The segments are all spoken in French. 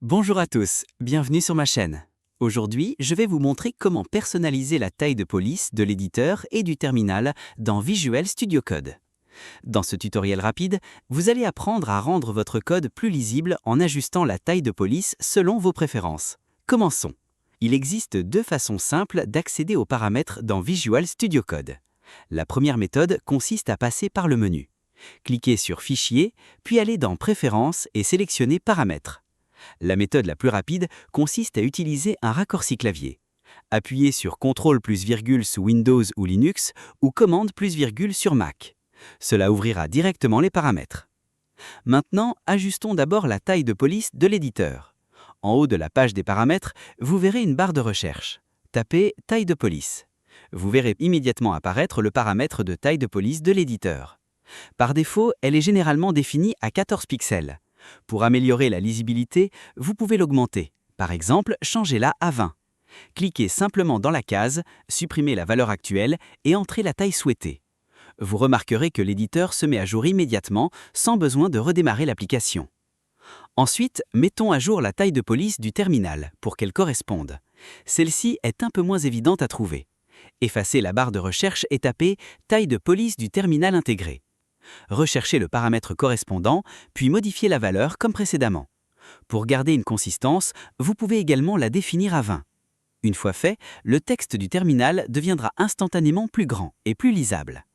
Bonjour à tous, bienvenue sur ma chaîne. Aujourd'hui, je vais vous montrer comment personnaliser la taille de police de l'éditeur et du terminal dans Visual Studio Code. Dans ce tutoriel rapide, vous allez apprendre à rendre votre code plus lisible en ajustant la taille de police selon vos préférences. Commençons. Il existe deux façons simples d'accéder aux paramètres dans Visual Studio Code. La première méthode consiste à passer par le menu. Cliquez sur Fichier, puis allez dans Préférences et sélectionnez Paramètres. La méthode la plus rapide consiste à utiliser un raccourci clavier. Appuyez sur CTRL plus virgule sous Windows ou Linux ou Commande plus virgule sur Mac. Cela ouvrira directement les paramètres. Maintenant, ajustons d'abord la taille de police de l'éditeur. En haut de la page des paramètres, vous verrez une barre de recherche. Tapez « Taille de police ». Vous verrez immédiatement apparaître le paramètre de taille de police de l'éditeur. Par défaut, elle est généralement définie à 14 pixels. Pour améliorer la lisibilité, vous pouvez l'augmenter. Par exemple, changez-la à 20. Cliquez simplement dans la case, supprimez la valeur actuelle et entrez la taille souhaitée. Vous remarquerez que l'éditeur se met à jour immédiatement sans besoin de redémarrer l'application. Ensuite, mettons à jour la taille de police du terminal pour qu'elle corresponde. Celle-ci est un peu moins évidente à trouver. Effacez la barre de recherche et tapez « Taille de police du terminal intégré ». Recherchez le paramètre correspondant, puis modifiez la valeur comme précédemment. Pour garder une consistance, vous pouvez également la définir à 20. Une fois fait, le texte du terminal deviendra instantanément plus grand et plus lisable.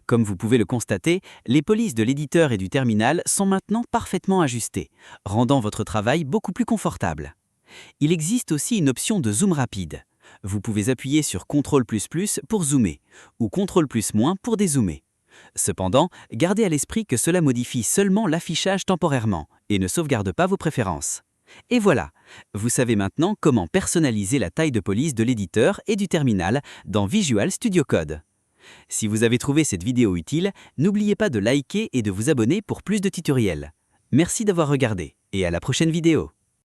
Comme vous pouvez le constater, les polices de l'éditeur et du terminal sont maintenant parfaitement ajustées, rendant votre travail beaucoup plus confortable. Il existe aussi une option de zoom rapide. Vous pouvez appuyer sur CTRL++ pour zoomer ou CTRL+- pour dézoomer. Cependant, gardez à l'esprit que cela modifie seulement l'affichage temporairement et ne sauvegarde pas vos préférences. Et voilà, vous savez maintenant comment personnaliser la taille de police de l'éditeur et du terminal dans Visual Studio Code. Si vous avez trouvé cette vidéo utile, n'oubliez pas de liker et de vous abonner pour plus de tutoriels. Merci d'avoir regardé et à la prochaine vidéo.